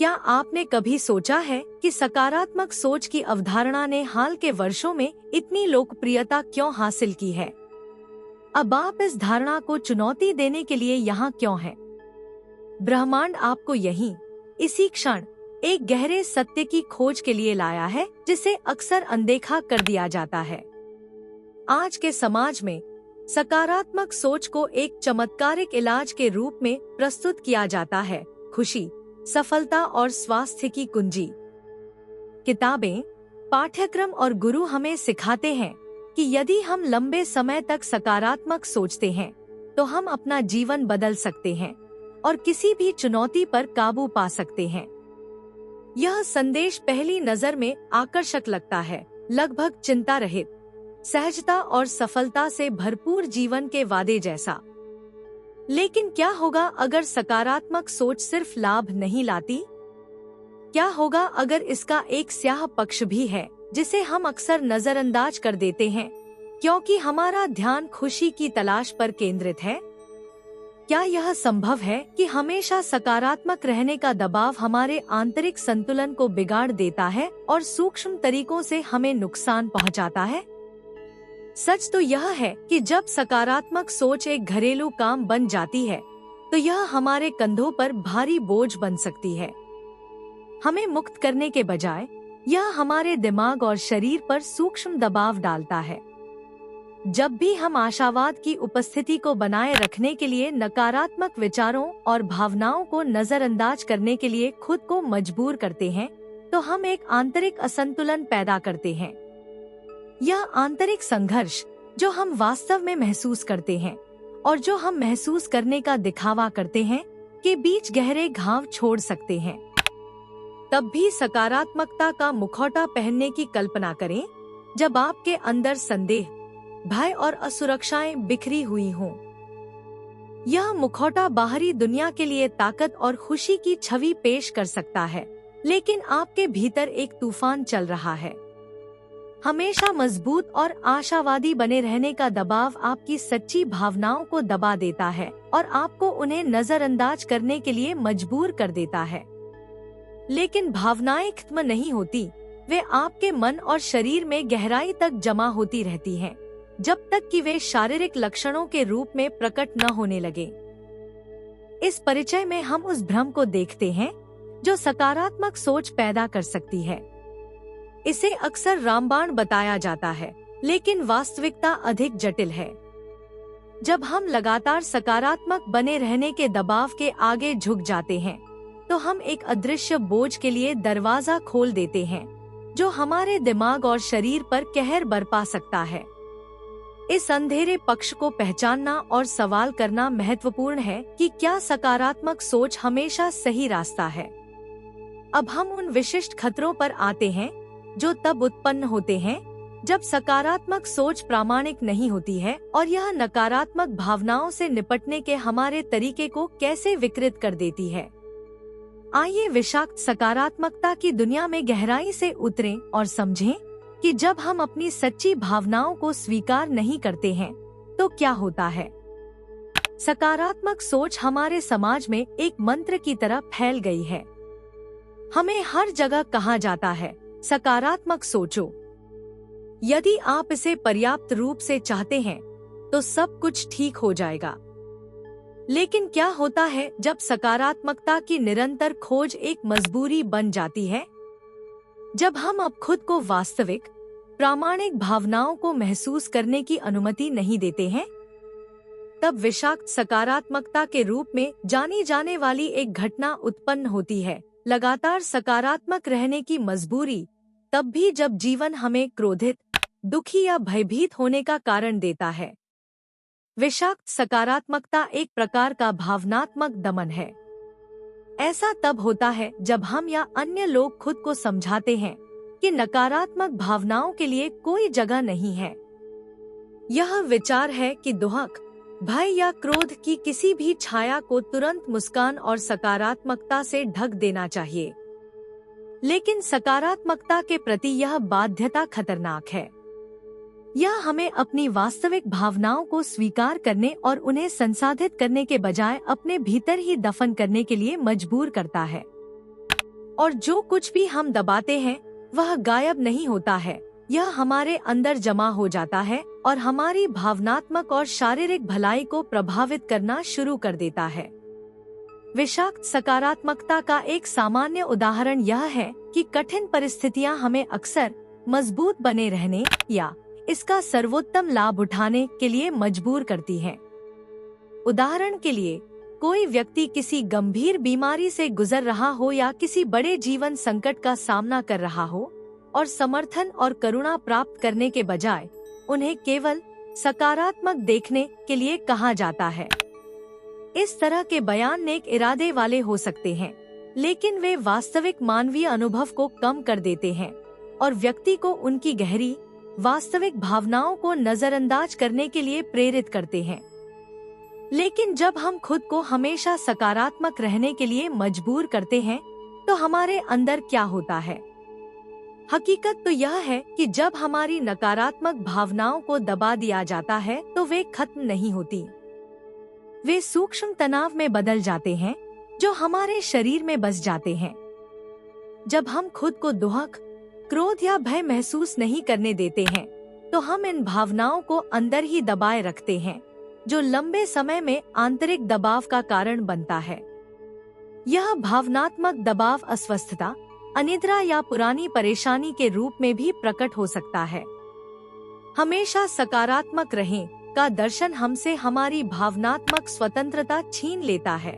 क्या आपने कभी सोचा है कि सकारात्मक सोच की अवधारणा ने हाल के वर्षों में इतनी लोकप्रियता क्यों हासिल की है? अब आप इस धारणा को चुनौती देने के लिए यहाँ क्यों हैं? ब्रह्मांड आपको यहीं, इसी क्षण, एक गहरे सत्य की खोज के लिए लाया है जिसे अक्सर अनदेखा कर दिया जाता है। आज के समाज में सकारात्मक सोच को एक चमत्कारिक इलाज के रूप में प्रस्तुत किया जाता है। खुशी, सफलता और स्वास्थ्य की कुंजी। किताबें, पाठ्यक्रम और गुरु हमें सिखाते हैं कि यदि हम लंबे समय तक सकारात्मक सोचते हैं तो हम अपना जीवन बदल सकते हैं और किसी भी चुनौती पर काबू पा सकते हैं। यह संदेश पहली नजर में आकर्षक लगता है, लगभग चिंता रहित, सहजता और सफलता से भरपूर जीवन के वादे जैसा। लेकिन क्या होगा अगर सकारात्मक सोच सिर्फ लाभ नहीं लाती? क्या होगा अगर इसका एक स्याह पक्ष भी है जिसे हम अक्सर नजरअंदाज कर देते हैं क्योंकि हमारा ध्यान खुशी की तलाश पर केंद्रित है? क्या यह संभव है कि हमेशा सकारात्मक रहने का दबाव हमारे आंतरिक संतुलन को बिगाड़ देता है और सूक्ष्म तरीकों से हमें नुकसान पहुंचाता है? सच तो यह है कि जब सकारात्मक सोच एक घरेलू काम बन जाती है तो यह हमारे कंधों पर भारी बोझ बन सकती है। हमें मुक्त करने के बजाय यह हमारे दिमाग और शरीर पर सूक्ष्म दबाव डालता है। जब भी हम आशावाद की उपस्थिति को बनाए रखने के लिए नकारात्मक विचारों और भावनाओं को नजरअंदाज करने के लिए खुद को मजबूर करते हैं तो हम एक आंतरिक असंतुलन पैदा करते हैं। यह आंतरिक संघर्ष जो हम वास्तव में महसूस करते हैं और जो हम महसूस करने का दिखावा करते हैं के बीच गहरे घाव छोड़ सकते हैं। तब भी सकारात्मकता का मुखौटा पहनने की कल्पना करें जब आपके अंदर संदेह, भय और असुरक्षाएं बिखरी हुई हों। यह मुखौटा बाहरी दुनिया के लिए ताकत और खुशी की छवि पेश कर सकता है, लेकिन आपके भीतर एक तूफान चल रहा है। हमेशा मजबूत और आशावादी बने रहने का दबाव आपकी सच्ची भावनाओं को दबा देता है और आपको उन्हें नजरअंदाज करने के लिए मजबूर कर देता है। लेकिन भावनाएं खत्म नहीं होती, वे आपके मन और शरीर में गहराई तक जमा होती रहती हैं, जब तक कि वे शारीरिक लक्षणों के रूप में प्रकट न होने लगे। इस परिचय में हम उस भ्रम को देखते हैं जो सकारात्मक सोच पैदा कर सकती है। इसे अक्सर रामबाण बताया जाता है, लेकिन वास्तविकता अधिक जटिल है। जब हम लगातार सकारात्मक बने रहने के दबाव के आगे झुक जाते हैं, तो हम एक अदृश्य बोझ के लिए दरवाजा खोल देते हैं, जो हमारे दिमाग और शरीर पर कहर बरपा सकता है। इस अंधेरे पक्ष को पहचानना और सवाल करना महत्वपूर्ण है कि क्या सकारात्मक सोच हमेशा सही रास्ता है। अब हम उन विशिष्ट खतरों पर आते हैं जो तब उत्पन्न होते हैं जब सकारात्मक सोच प्रामाणिक नहीं होती है और यह नकारात्मक भावनाओं से निपटने के हमारे तरीके को कैसे विकृत कर देती है। आइए विषाक्त सकारात्मकता की दुनिया में गहराई से उतरें और समझें कि जब हम अपनी सच्ची भावनाओं को स्वीकार नहीं करते हैं तो क्या होता है। सकारात्मक सोच हमारे समाज में एक मंत्र की तरह फैल गई है। हमें हर जगह कहा जाता है, सकारात्मक सोचो। यदि आप इसे पर्याप्त रूप से चाहते हैं तो सब कुछ ठीक हो जाएगा। लेकिन क्या होता है जब सकारात्मकता की निरंतर खोज एक मजबूरी बन जाती है? जब हम अब खुद को वास्तविक, प्रामाणिक भावनाओं को महसूस करने की अनुमति नहीं देते हैं, तब विषाक्त सकारात्मकता के रूप में जानी जाने वाली एक घटना उत्पन्न होती है, लगातार सकारात्मक रहने की मजबूरी, तब भी जब जीवन हमें क्रोधित, दुखी या भयभीत होने का कारण देता है। विषाक्त सकारात्मकता एक प्रकार का भावनात्मक दमन है। ऐसा तब होता है जब हम या अन्य लोग खुद को समझाते हैं कि नकारात्मक भावनाओं के लिए कोई जगह नहीं है। यह विचार है कि दुख, भय या क्रोध की किसी भी छाया को तुरंत मुस्कान और सकारात्मकता से ढक देना चाहिए। लेकिन सकारात्मकता के प्रति यह बाध्यता खतरनाक है। यह हमें अपनी वास्तविक भावनाओं को स्वीकार करने और उन्हें संसाधित करने के बजाय अपने भीतर ही दफन करने के लिए मजबूर करता है। और जो कुछ भी हम दबाते हैं वह गायब नहीं होता है, यह हमारे अंदर जमा हो जाता है और हमारी भावनात्मक और शारीरिक भलाई को प्रभावित करना शुरू कर देता है। विषाक्त सकारात्मकता का एक सामान्य उदाहरण यह है कि कठिन परिस्थितियां हमें अक्सर मजबूत बने रहने या इसका सर्वोत्तम लाभ उठाने के लिए मजबूर करती हैं। उदाहरण के लिए, कोई व्यक्ति किसी गंभीर बीमारी से गुजर रहा हो या किसी बड़े जीवन संकट का सामना कर रहा हो और समर्थन और करुणा प्राप्त करने के बजाय उन्हें केवल सकारात्मक देखने के लिए कहा जाता है। इस तरह के बयान नेक इरादे वाले हो सकते हैं, लेकिन वे वास्तविक मानवीय अनुभव को कम कर देते हैं और व्यक्ति को उनकी गहरी वास्तविक भावनाओं को नजरअंदाज करने के लिए प्रेरित करते हैं। लेकिन जब हम खुद को हमेशा सकारात्मक रहने के लिए मजबूर करते हैं, तो हमारे अंदर क्या होता है? हकीकत तो यह है कि जब हमारी नकारात्मक भावनाओं को दबा दिया जाता है तो वे खत्म नहीं होती। वे सूक्ष्म तनाव में बदल जाते हैं जो हमारे शरीर में बस जाते हैं। जब हम खुद को दुख, क्रोध या भय महसूस नहीं करने देते हैं, तो हम इन भावनाओं को अंदर ही दबाए रखते हैं, जो लंबे समय में आंतरिक दबाव का कारण बनता है। यह भावनात्मक दबाव अस्वस्थता, अनिद्रा या पुरानी परेशानी के रूप में भी प्रकट हो सकता है। हमेशा सकारात्मक रहें का दर्शन हमसे हमारी भावनात्मक स्वतंत्रता छीन लेता है।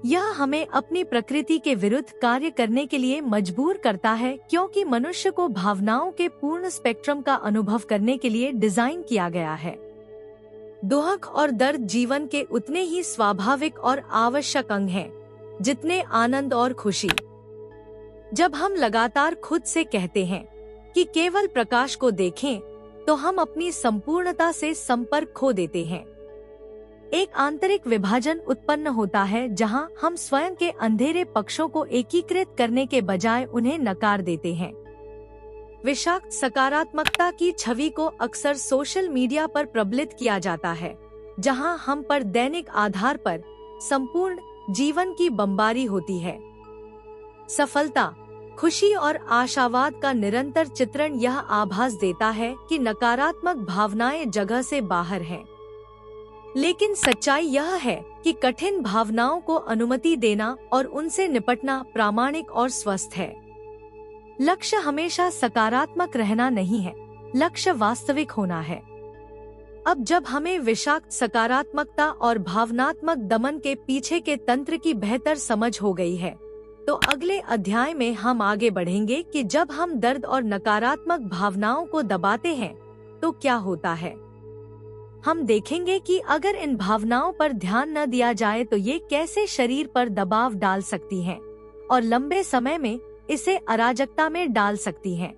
यह हमें अपनी प्रकृति के विरुद्ध कार्य करने के लिए मजबूर करता है, क्योंकि मनुष्य को भावनाओं के पूर्ण स्पेक्ट्रम का अनुभव करने के लिए डिजाइन किया गया है। दुख और दर्द जीवन के उतने ही स्वाभाविक और आवश्यक अंग हैं, जितने आनंद और खुशी। जब हम लगातार खुद से कहते हैं कि केवल प्रकाश को देखें, तो हम अपनी संपूर्णता से संपर्क खो देते हैं। एक आंतरिक विभाजन उत्पन्न होता है जहां हम स्वयं के अंधेरे पक्षों को एकीकृत करने के बजाय उन्हें नकार देते हैं। विषाक्त सकारात्मकता की छवि को अक्सर सोशल मीडिया पर प्रबलित किया जाता है, जहां हम पर दैनिक आधार पर संपूर्ण जीवन की बमबारी होती है। सफलता, खुशी और आशावाद का निरंतर चित्रण यह आभास देता है कि नकारात्मक भावनाएं जगह से बाहर हैं। लेकिन सच्चाई यह है कि कठिन भावनाओं को अनुमति देना और उनसे निपटना प्रामाणिक और स्वस्थ है। लक्ष्य हमेशा सकारात्मक रहना नहीं है, लक्ष्य वास्तविक होना है। अब जब हमें विषाक्त सकारात्मकता और भावनात्मक दमन के पीछे के तंत्र की बेहतर समझ हो गई है, तो अगले अध्याय में हम आगे बढ़ेंगे कि जब हम दर्द और नकारात्मक भावनाओं को दबाते हैं तो क्या होता है। हम देखेंगे कि अगर इन भावनाओं पर ध्यान न दिया जाए तो ये कैसे शरीर पर दबाव डाल सकती हैं और लंबे समय में इसे अराजकता में डाल सकती हैं।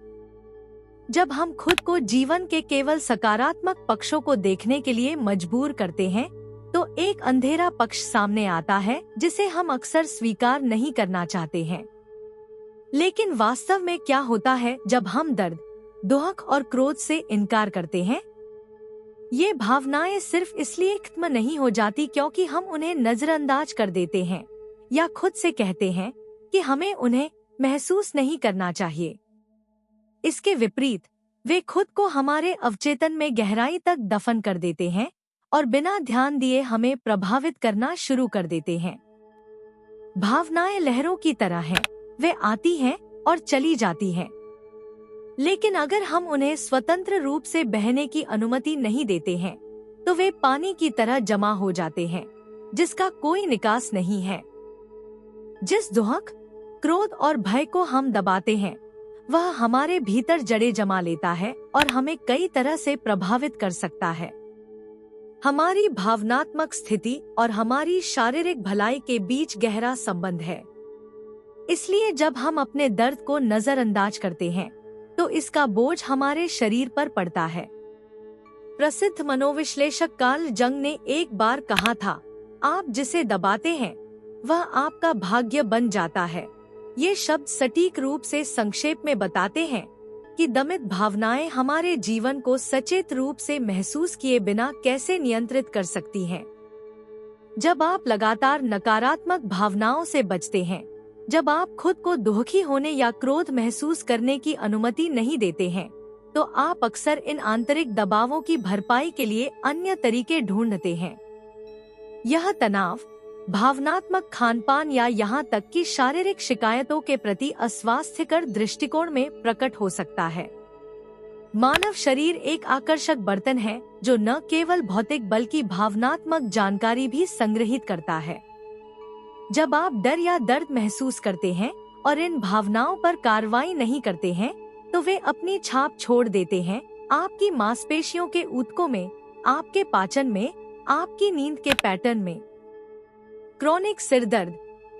जब हम खुद को जीवन के केवल सकारात्मक पक्षों को देखने के लिए मजबूर करते हैं, तो एक अंधेरा पक्ष सामने आता है जिसे हम अक्सर स्वीकार नहीं करना चाहते हैं। लेकिन वास्तव में क्या होता है जब हम दर्द, दुख और क्रोध से इनकार करते हैं? ये भावनाएं सिर्फ इसलिए खत्म नहीं हो जाती क्योंकि हम उन्हें नजरअंदाज कर देते हैं या खुद से कहते हैं कि हमें उन्हें महसूस नहीं करना चाहिए। इसके विपरीत, वे खुद को हमारे अवचेतन में गहराई तक दफन कर देते हैं और बिना ध्यान दिए हमें प्रभावित करना शुरू कर देते हैं। भावनाएं लहरों की तरह हैं, वे आती हैं और चली जाती हैं। लेकिन अगर हम उन्हें स्वतंत्र रूप से बहने की अनुमति नहीं देते हैं, तो वे पानी की तरह जमा हो जाते हैं, जिसका कोई निकास नहीं है। जिस दुख, क्रोध और भय को हम दबाते हैं, वह हमारे भीतर जड़ें जमा लेता है और हमें कई तरह से प्रभावित कर सकता है। हमारी भावनात्मक स्थिति और हमारी शारीरिक भलाई के बीच गहरा संबंध है। इसलिए जब हम अपने दर्द को नजरअंदाज करते हैं, तो इसका बोझ हमारे शरीर पर पड़ता है। प्रसिद्ध मनोविश्लेषक कार्ल जंग ने एक बार कहा था, आप जिसे दबाते हैं वह आपका भाग्य बन जाता है। ये शब्द सटीक रूप से संक्षेप में बताते हैं कि दमित भावनाएं हमारे जीवन को सचेत रूप से महसूस किए बिना कैसे नियंत्रित कर सकती हैं। जब आप लगातार नकारात्मक भावनाओं से बचते हैं, जब आप खुद को दुखी होने या क्रोध महसूस करने की अनुमति नहीं देते हैं, तो आप अक्सर इन आंतरिक दबावों की भरपाई के लिए अन्य तरीके ढूंढते हैं। यह तनाव भावनात्मक, खानपान या यहाँ तक कि शारीरिक शिकायतों के प्रति अस्वास्थ्यकर दृष्टिकोण में प्रकट हो सकता है। मानव शरीर एक आकर्षक बर्तन है जो न केवल भौतिक बल्कि भावनात्मक जानकारी भी संग्रहित करता है। जब आप डर या दर्द महसूस करते हैं और इन भावनाओं पर कार्रवाई नहीं करते हैं, तो वे अपनी छाप छोड़ देते हैं आपकी मांसपेशियों के ऊतकों में, आपके पाचन में, आपकी नींद के पैटर्न में। क्रोनिक सिरदर्द,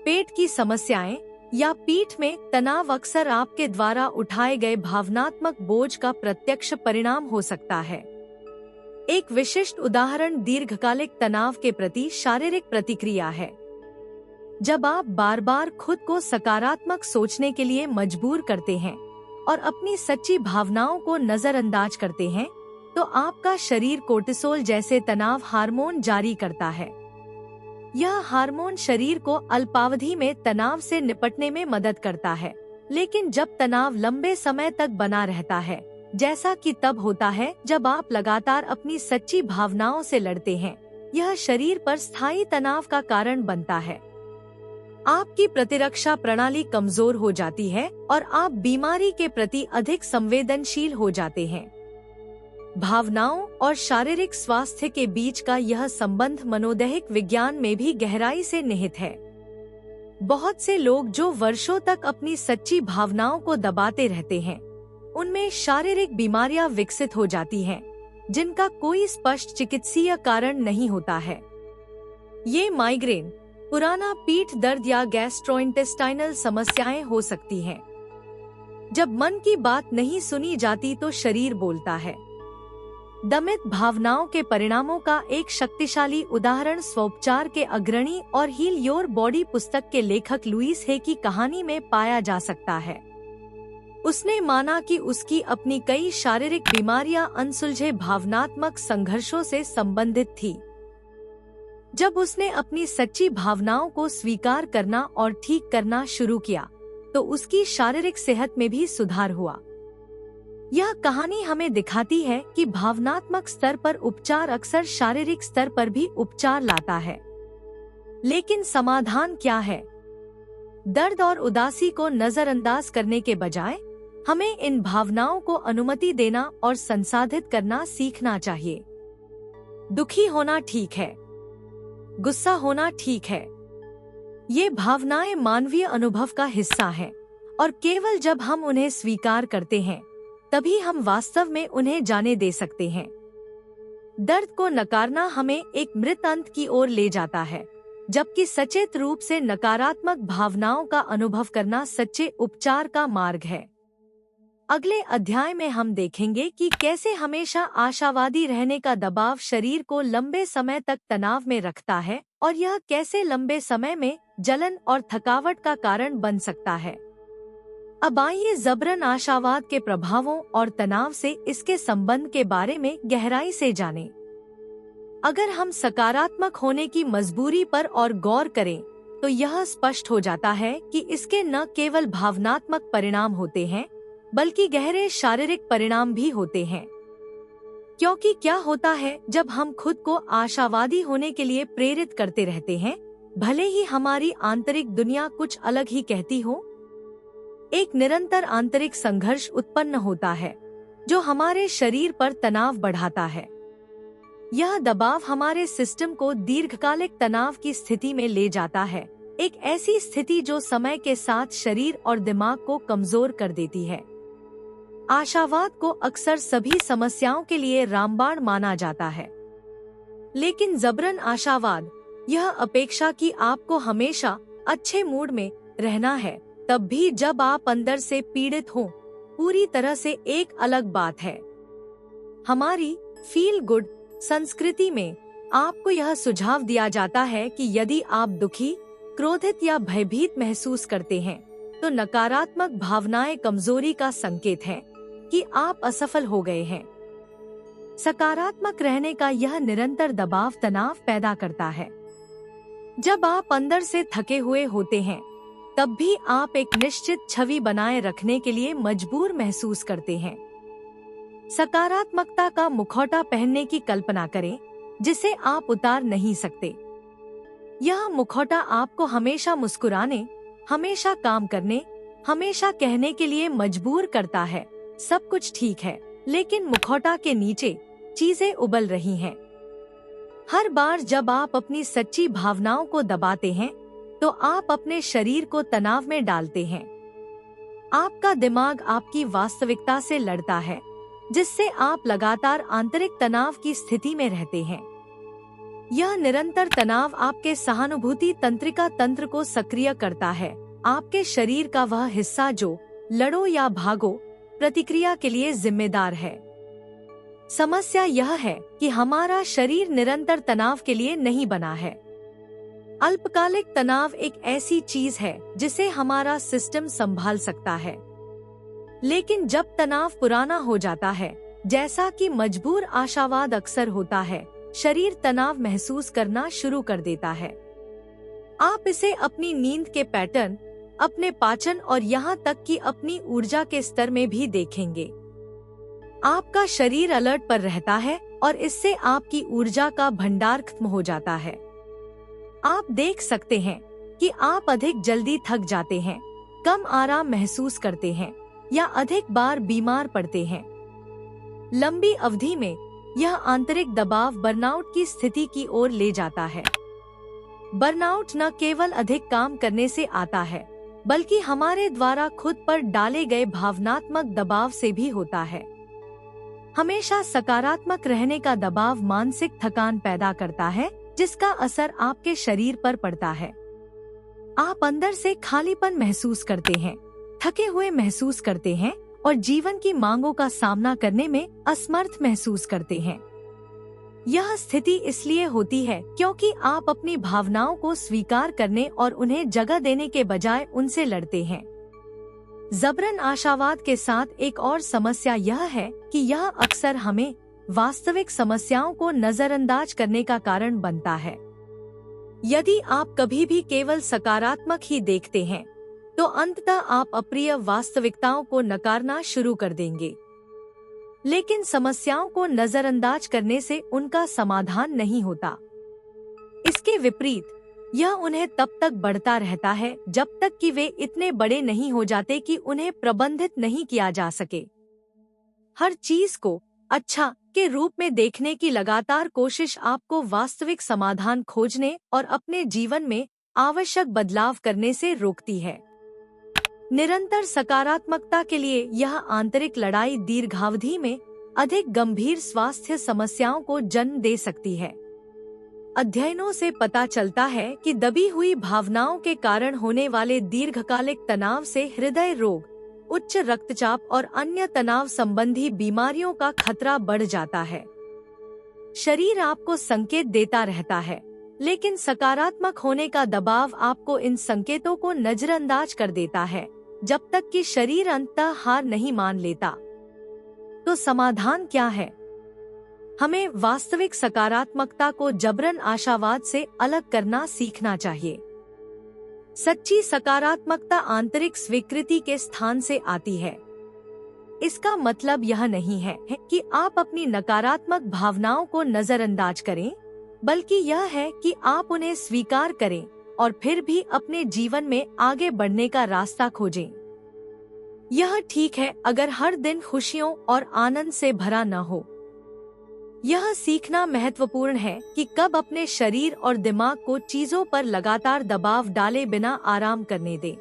पेट की समस्याएं या पीठ में तनाव अक्सर आपके द्वारा उठाए गए भावनात्मक बोझ का प्रत्यक्ष परिणाम हो सकता है। एक विशिष्ट उदाहरण दीर्घकालिक तनाव के प्रति शारीरिक प्रतिक्रिया है। जब आप बार बार खुद को सकारात्मक सोचने के लिए मजबूर करते हैं और अपनी सच्ची भावनाओं को नजरअंदाज करते हैं, तो आपका शरीर कोर्टिसोल जैसे तनाव हार्मोन जारी करता है। यह हार्मोन शरीर को अल्पावधि में तनाव से निपटने में मदद करता है, लेकिन जब तनाव लंबे समय तक बना रहता है, जैसा कि तब होता है जब आप लगातार अपनी सच्ची भावनाओं से लड़ते हैं, यह शरीर पर स्थायी तनाव का कारण बनता है। आपकी प्रतिरक्षा प्रणाली कमजोर हो जाती है और आप बीमारी के प्रति अधिक संवेदनशील हो जाते हैं। भावनाओं और शारीरिक स्वास्थ्य के बीच का यह संबंध मनोदैहिक विज्ञान में भी गहराई से निहित है। बहुत से लोग जो वर्षों तक अपनी सच्ची भावनाओं को दबाते रहते हैं, उनमें शारीरिक बीमारियां विकसित हो जाती हैं, जिनका कोई स्पष्ट चिकित्सीय कारण नहीं होता है। ये माइग्रेन, पुराना पीठ दर्द या गैस्ट्रोइंटेस्टाइनल समस्याएं हो सकती हैं। जब मन की बात नहीं सुनी जाती तो शरीर बोलता है। दमित भावनाओं के परिणामों का एक शक्तिशाली उदाहरण स्वोपचार के अग्रणी और हील योर बॉडी पुस्तक के लेखक लुईस हे की कहानी में पाया जा सकता है। उसने माना कि उसकी अपनी कई शारीरिक बीमारियां अनसुलझे भावनात्मक संघर्षों से संबंधित थी। जब उसने अपनी सच्ची भावनाओं को स्वीकार करना और ठीक करना शुरू किया, तो उसकी शारीरिक सेहत में भी सुधार हुआ। यह कहानी हमें दिखाती है कि भावनात्मक स्तर पर उपचार अक्सर शारीरिक स्तर पर भी उपचार लाता है। लेकिन समाधान क्या है? दर्द और उदासी को नजरअंदाज करने के बजाय हमें इन भावनाओं को अनुमति देना और संसाधित करना सीखना चाहिए। दुखी होना ठीक है, गुस्सा होना ठीक है। ये भावनाएं मानवीय अनुभव का हिस्सा हैं, और केवल जब हम उन्हें स्वीकार करते हैं, तभी हम वास्तव में उन्हें जाने दे सकते हैं। दर्द को नकारना हमें एक मृत अंत की ओर ले जाता है, जबकि सचेत रूप से नकारात्मक भावनाओं का अनुभव करना सच्चे उपचार का मार्ग है। अगले अध्याय में हम देखेंगे कि कैसे हमेशा आशावादी रहने का दबाव शरीर को लंबे समय तक तनाव में रखता है, और यह कैसे लंबे समय में जलन और थकावट का कारण बन सकता है। अब आइए जबरन आशावाद के प्रभावों और तनाव से इसके संबंध के बारे में गहराई से जानें। अगर हम सकारात्मक होने की मजबूरी पर और गौर करें, तो यह स्पष्ट हो जाता है कि इसके न केवल भावनात्मक परिणाम होते हैं, बल्कि गहरे शारीरिक परिणाम भी होते हैं। क्योंकि क्या होता है जब हम खुद को आशावादी होने के लिए प्रेरित करते रहते हैं, भले ही हमारी आंतरिक दुनिया कुछ अलग ही कहती हो? एक निरंतर आंतरिक संघर्ष उत्पन्न होता है, जो हमारे शरीर पर तनाव बढ़ाता है। यह दबाव हमारे सिस्टम को दीर्घकालिक तनाव की स्थिति में ले जाता है, एक ऐसी स्थिति जो समय के साथ शरीर और दिमाग को कमजोर कर देती है। आशावाद को अक्सर सभी समस्याओं के लिए रामबाण माना जाता है, लेकिन जबरन आशावाद, यह अपेक्षा कि आपको हमेशा अच्छे मूड में रहना है, तब भी जब आप अंदर से पीड़ित हो, पूरी तरह से एक अलग बात है। हमारी फील गुड संस्कृति में आपको यह सुझाव दिया जाता है कि यदि आप दुखी, क्रोधित या भयभीत महसूस करते हैं, तो नकारात्मक भावनाएं कमजोरी का संकेत हैं कि आप असफल हो गए हैं। सकारात्मक रहने का यह निरंतर दबाव तनाव पैदा करता है। जब आप अंदर से थके हुए होते हैं, तब भी आप एक निश्चित छवि बनाए रखने के लिए मजबूर महसूस करते हैं। सकारात्मकता का मुखौटा पहनने की कल्पना करें, जिसे आप उतार नहीं सकते। यह मुखौटा आपको हमेशा मुस्कुराने, हमेशा काम करने, हमेशा कहने के लिए मजबूर करता है, सब कुछ ठीक है। लेकिन मुखौटा के नीचे चीजें उबल रही हैं। हर बार जब आप अपनी सच्ची भावनाओं को दबाते हैं, तो आप अपने शरीर को तनाव में डालते हैं। आपका दिमाग आपकी वास्तविकता से लड़ता है, जिससे आप लगातार आंतरिक तनाव की स्थिति में रहते हैं। यह निरंतर तनाव आपके सहानुभूति तंत्रिका तंत्र को सक्रिय करता है, आपके शरीर का वह हिस्सा जो लड़ो या भागो प्रतिक्रिया के लिए जिम्मेदार है। समस्या यह है कि हमारा शरीर निरंतर तनाव के लिए नहीं बना है। अल्पकालिक तनाव एक ऐसी चीज है जिसे हमारा सिस्टम संभाल सकता है, लेकिन जब तनाव पुराना हो जाता है, जैसा कि मजबूर आशावाद अक्सर होता है, शरीर तनाव महसूस करना शुरू कर देता है। आप इसे अपनी नींद के पैटर्न, अपने पाचन और यहाँ तक कि अपनी ऊर्जा के स्तर में भी देखेंगे। आपका शरीर अलर्ट पर रहता है और इससे आपकी ऊर्जा का भंडार खत्म हो जाता है। आप देख सकते हैं कि आप अधिक जल्दी थक जाते हैं, कम आराम महसूस करते हैं या अधिक बार बीमार पड़ते हैं। लंबी अवधि में यह आंतरिक दबाव बर्नआउट की स्थिति की ओर ले जाता है। बर्नआउट न केवल अधिक काम करने से आता है, बल्कि हमारे द्वारा खुद पर डाले गए भावनात्मक दबाव से भी होता है। हमेशा सकारात्मक रहने का दबाव मानसिक थकान पैदा करता है, जिसका असर आपके शरीर पर पड़ता है। आप अंदर से खालीपन महसूस करते हैं, थके हुए महसूस करते हैं और जीवन की मांगों का सामना करने में असमर्थ महसूस करते हैं। यह स्थिति इसलिए होती है क्योंकि आप अपनी भावनाओं को स्वीकार करने और उन्हें जगह देने के बजाय उनसे लड़ते हैं। जबरन आशावाद के साथ एक और समस्या यह है कि यह अक्सर हमें वास्तविक समस्याओं को नजरअंदाज करने का कारण बनता है। यदि आप कभी भी केवल सकारात्मक ही देखते हैं, तो अंततः आप अप्रिय वास्तविकताओं को नकारना शुरू कर देंगे। लेकिन समस्याओं को नजरअंदाज करने से उनका समाधान नहीं होता। इसके विपरीत, यह उन्हें तब तक बढ़ता रहता है जब तक कि वे इतने बड़े नहीं हो जाते कि उन्हें प्रबंधित नहीं किया जा सके। हर चीज को अच्छा के रूप में देखने की लगातार कोशिश आपको वास्तविक समाधान खोजने और अपने जीवन में आवश्यक बदलाव करने से रोकती है। निरंतर सकारात्मकता के लिए यह आंतरिक लड़ाई दीर्घावधि में अधिक गंभीर स्वास्थ्य समस्याओं को जन्म दे सकती है। अध्ययनों से पता चलता है कि दबी हुई भावनाओं के कारण होने वाले दीर्घकालिक तनाव से हृदय रोग, उच्च रक्तचाप और अन्य तनाव संबंधी बीमारियों का खतरा बढ़ जाता है। शरीर आपको संकेत देता रहता है, लेकिन सकारात्मक होने का दबाव आपको इन संकेतों को नजरअंदाज कर देता है, जब तक कि शरीर अंततः हार नहीं मान लेता। तो समाधान क्या है? हमें वास्तविक सकारात्मकता को जबरन आशावाद से अलग करना सीखना चाहिए। सच्ची सकारात्मकता आंतरिक स्वीकृति के स्थान से आती है। इसका मतलब यह नहीं है कि आप अपनी नकारात्मक भावनाओं को नजरअंदाज करें, बल्कि यह है कि आप उन्हें स्वीकार करें और फिर भी अपने जीवन में आगे बढ़ने का रास्ता खोजें। यह ठीक है अगर हर दिन खुशियों और आनंद से भरा न हो। यह सीखना महत्वपूर्ण है कि कब अपने शरीर और दिमाग को चीजों पर लगातार दबाव डाले बिना आराम करने दें।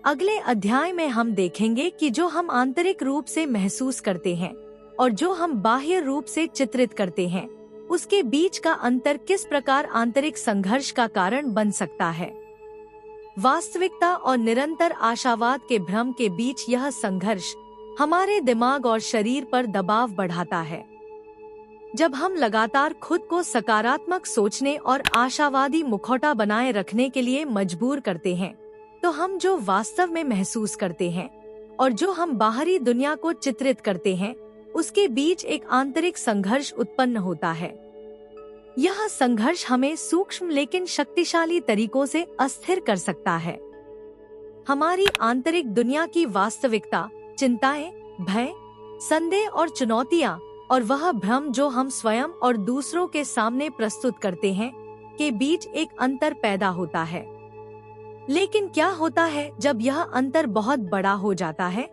अगले अध्याय में हम देखेंगे कि जो हम आंतरिक रूप से महसूस करते हैं और जो हम बाह्य रूप से चित्रित करते हैं, उसके बीच का अंतर किस प्रकार आंतरिक संघर्ष का कारण बन सकता है। वास्तविकता और निरंतर आशावाद के भ्रम के बीच यह संघर्ष हमारे दिमाग और शरीर पर दबाव बढ़ाता है। जब हम लगातार खुद को सकारात्मक सोचने और आशावादी मुखौटा बनाए रखने के लिए मजबूर करते हैं, तो हम जो वास्तव में महसूस करते हैं और जो हम बाहरी दुनिया को चित्रित करते हैं, उसके बीच एक आंतरिक संघर्ष उत्पन्न होता है। यह संघर्ष हमें सूक्ष्म लेकिन शक्तिशाली तरीकों से अस्थिर कर सकता है। हमारी आंतरिक दुनिया की वास्तविकता, चिंताएं, भय, संदेह और चुनौतियां, और वह भ्रम जो हम स्वयं और दूसरों के सामने प्रस्तुत करते हैं, के बीच एक अंतर पैदा होता है। लेकिन क्या होता है जब यह अंतर बहुत बड़ा हो जाता है?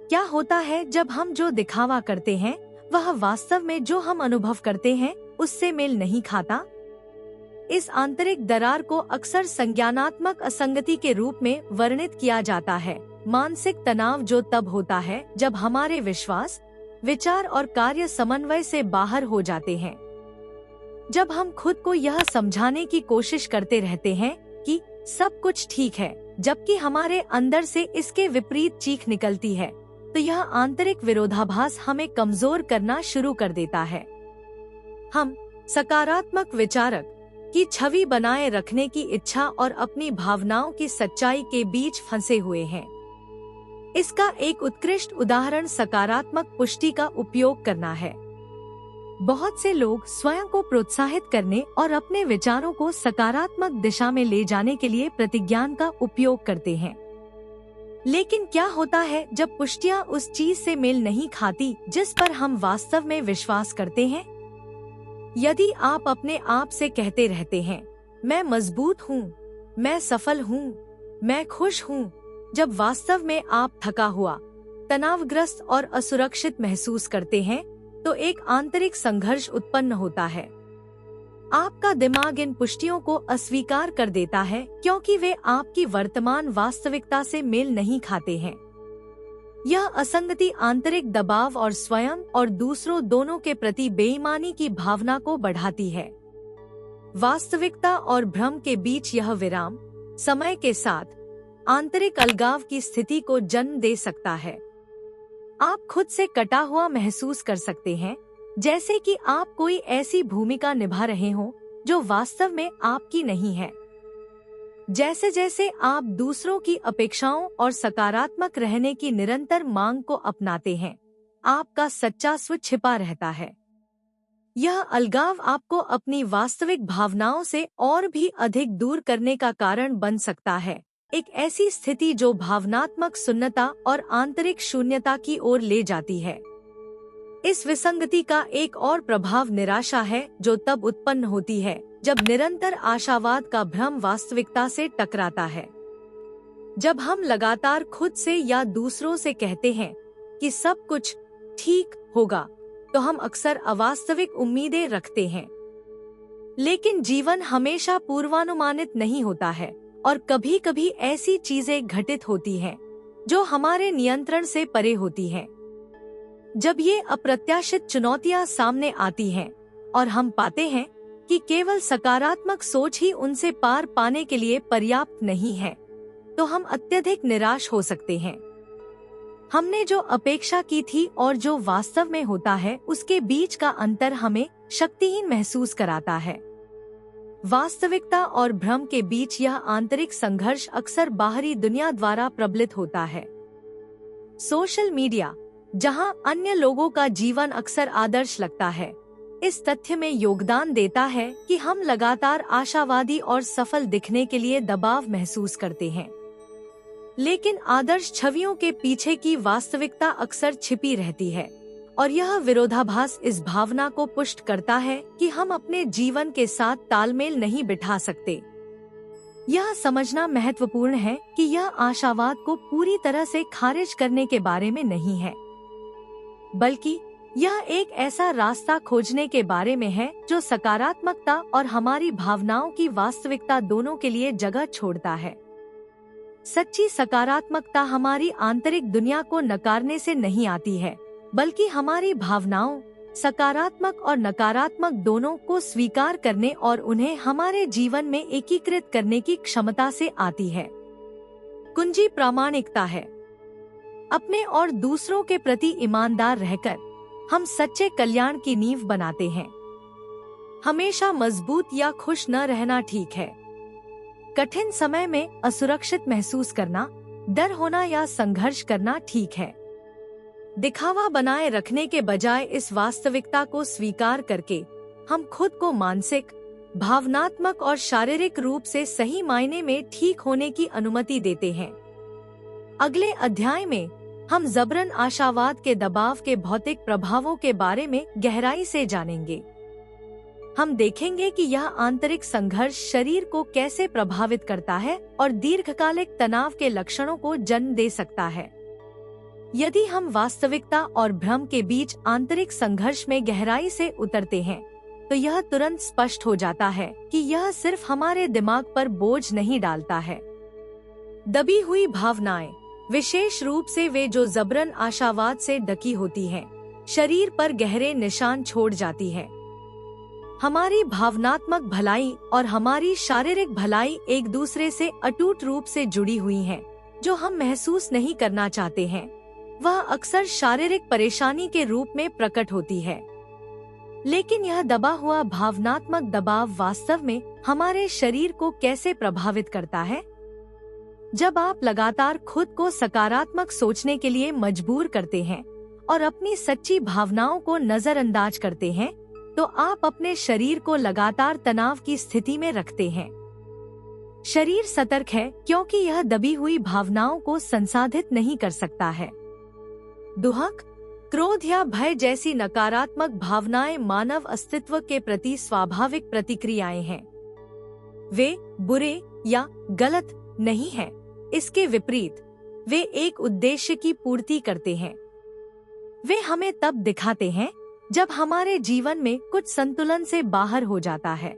क्या होता है जब हम जो दिखावा करते हैं वह वास्तव में जो हम अनुभव करते हैं उससे मेल नहीं खाता? इस आंतरिक दरार को अक्सर संज्ञानात्मक असंगति के रूप में वर्णित किया जाता है। मानसिक तनाव जो तब होता है जब हमारे विश्वास, विचार और कार्य समन्वय से बाहर हो जाते हैं। जब हम खुद को यह समझाने की कोशिश करते रहते हैं कि सब कुछ ठीक है, जबकि हमारे अंदर से इसके विपरीत चीख निकलती है, तो यह आंतरिक विरोधाभास हमें कमजोर करना शुरू कर देता है। हम सकारात्मक विचारक की छवि बनाए रखने की इच्छा और अपनी भावनाओं की सच्चाई के बीच फंसे हुए हैं। इसका एक उत्कृष्ट उदाहरण सकारात्मक पुष्टि का उपयोग करना है। बहुत से लोग स्वयं को प्रोत्साहित करने और अपने विचारों को सकारात्मक दिशा में ले जाने के लिए प्रतिज्ञान का उपयोग करते हैं। लेकिन क्या होता है जब पुष्टियां उस चीज से मेल नहीं खाती जिस पर हम वास्तव में विश्वास करते हैं? यदि आप अपने आप से कहते रहते हैं, मैं मजबूत हूँ, मैं सफल हूँ, मैं खुश हूँ, जब वास्तव में आप थका हुआ, तनावग्रस्त और असुरक्षित महसूस करते हैं, तो एक आंतरिक संघर्ष उत्पन्न होता है। आपका दिमाग इन पुष्टियों को अस्वीकार कर देता है क्योंकि वे आपकी वर्तमान वास्तविकता से मेल नहीं खाते हैं। यह असंगति आंतरिक दबाव और स्वयं और दूसरों दोनों के प्रति बेईमानी की भावना को बढ़ाती है। वास्तविकता और भ्रम के बीच यह विराम समय के साथ आंतरिक अलगाव की स्थिति को जन्म दे सकता है। आप खुद से कटा हुआ महसूस कर सकते हैं, जैसे कि आप कोई ऐसी भूमिका निभा रहे हों जो वास्तव में आपकी नहीं है। जैसे जैसे आप दूसरों की अपेक्षाओं और सकारात्मक रहने की निरंतर मांग को अपनाते हैं, आपका सच्चा स्व छिपा रहता है। यह अलगाव आपको अपनी वास्तविक भावनाओं से और भी अधिक दूर करने का कारण बन सकता है, एक ऐसी स्थिति जो भावनात्मक शून्यता और आंतरिक शून्यता की ओर ले जाती है। इस विसंगति का एक और प्रभाव निराशा है, जो तब उत्पन्न होती है जब निरंतर आशावाद का भ्रम वास्तविकता से टकराता है। जब हम लगातार खुद से या दूसरों से कहते हैं कि सब कुछ ठीक होगा, तो हम अक्सर अवास्तविक उम्मीदें रखते हैं। लेकिन जीवन हमेशा पूर्वानुमानित नहीं होता है और कभी कभी ऐसी चीजें घटित होती हैं जो हमारे नियंत्रण से परे होती हैं। जब ये अप्रत्याशित चुनौतियां सामने आती हैं और हम पाते हैं कि केवल सकारात्मक सोच ही उनसे पार पाने के लिए पर्याप्त नहीं है, तो हम अत्यधिक निराश हो सकते हैं। हमने जो अपेक्षा की थी और जो वास्तव में होता है, उसके बीच का अंतर हमें शक्तिहीन महसूस कराता है। वास्तविकता और भ्रम के बीच यह आंतरिक संघर्ष अक्सर बाहरी दुनिया द्वारा प्रबलित होता है। सोशल मीडिया, जहां अन्य लोगों का जीवन अक्सर आदर्श लगता है, इस तथ्य में योगदान देता है कि हम लगातार आशावादी और सफल दिखने के लिए दबाव महसूस करते हैं। लेकिन आदर्श छवियों के पीछे की वास्तविकता अक्सर छिपी रहती है, और यह विरोधाभास इस भावना को पुष्ट करता है कि हम अपने जीवन के साथ तालमेल नहीं बिठा सकते। यह समझना महत्वपूर्ण है कि यह आशावाद को पूरी तरह से खारिज करने के बारे में नहीं है, बल्कि यह एक ऐसा रास्ता खोजने के बारे में है जो सकारात्मकता और हमारी भावनाओं की वास्तविकता दोनों के लिए जगह छोड़ता है। सच्ची सकारात्मकता हमारी आंतरिक दुनिया को नकारने से नहीं आती है, बल्कि हमारी भावनाओं, सकारात्मक और नकारात्मक दोनों को स्वीकार करने और उन्हें हमारे जीवन में एकीकृत करने की क्षमता से आती है। कुंजी प्रामाणिकता है। अपने और दूसरों के प्रति ईमानदार रहकर हम सच्चे कल्याण की नींव बनाते हैं। हमेशा मजबूत या खुश न रहना ठीक है। कठिन समय में असुरक्षित महसूस करना, डर होना या संघर्ष करना ठीक है। दिखावा बनाए रखने के बजाय इस वास्तविकता को स्वीकार करके हम खुद को मानसिक, भावनात्मक और शारीरिक रूप से सही मायने में ठीक होने की अनुमति देते हैं। अगले अध्याय में हम जबरन आशावाद के दबाव के भौतिक प्रभावों के बारे में गहराई से जानेंगे। हम देखेंगे कि यह आंतरिक संघर्ष शरीर को कैसे प्रभावित करता है और दीर्घकालिक तनाव के लक्षणों को जन्म दे सकता है। यदि हम वास्तविकता और भ्रम के बीच आंतरिक संघर्ष में गहराई से उतरते हैं, तो यह तुरंत स्पष्ट हो जाता है कि यह सिर्फ हमारे दिमाग पर बोझ नहीं डालता है। दबी हुई भावनाएं, विशेष रूप से वे जो जबरन आशावाद से ढकी होती हैं, शरीर पर गहरे निशान छोड़ जाती है। हमारी भावनात्मक भलाई और हमारी शारीरिक भलाई एक दूसरे से अटूट रूप से जुड़ी हुई हैं। जो हम महसूस नहीं करना चाहते हैं, वह अक्सर शारीरिक परेशानी के रूप में प्रकट होती है। लेकिन यह दबा हुआ भावनात्मक दबाव वास्तव में हमारे शरीर को कैसे प्रभावित करता है? जब आप लगातार खुद को सकारात्मक सोचने के लिए मजबूर करते हैं और अपनी सच्ची भावनाओं को नजरअंदाज करते हैं, तो आप अपने शरीर को लगातार तनाव की स्थिति में रखते हैं। शरीर सतर्क है क्योंकि यह दबी हुई भावनाओं को संसाधित नहीं कर सकता है। दुहक, क्रोध या भय जैसी नकारात्मक भावनाएं मानव अस्तित्व के प्रति स्वाभाविक प्रतिक्रियाएं हैं। वे बुरे या गलत नहीं हैं। इसके विपरीत, वे एक उद्देश्य की पूर्ति करते हैं। वे हमें तब दिखाते हैं जब हमारे जीवन में कुछ संतुलन से बाहर हो जाता है।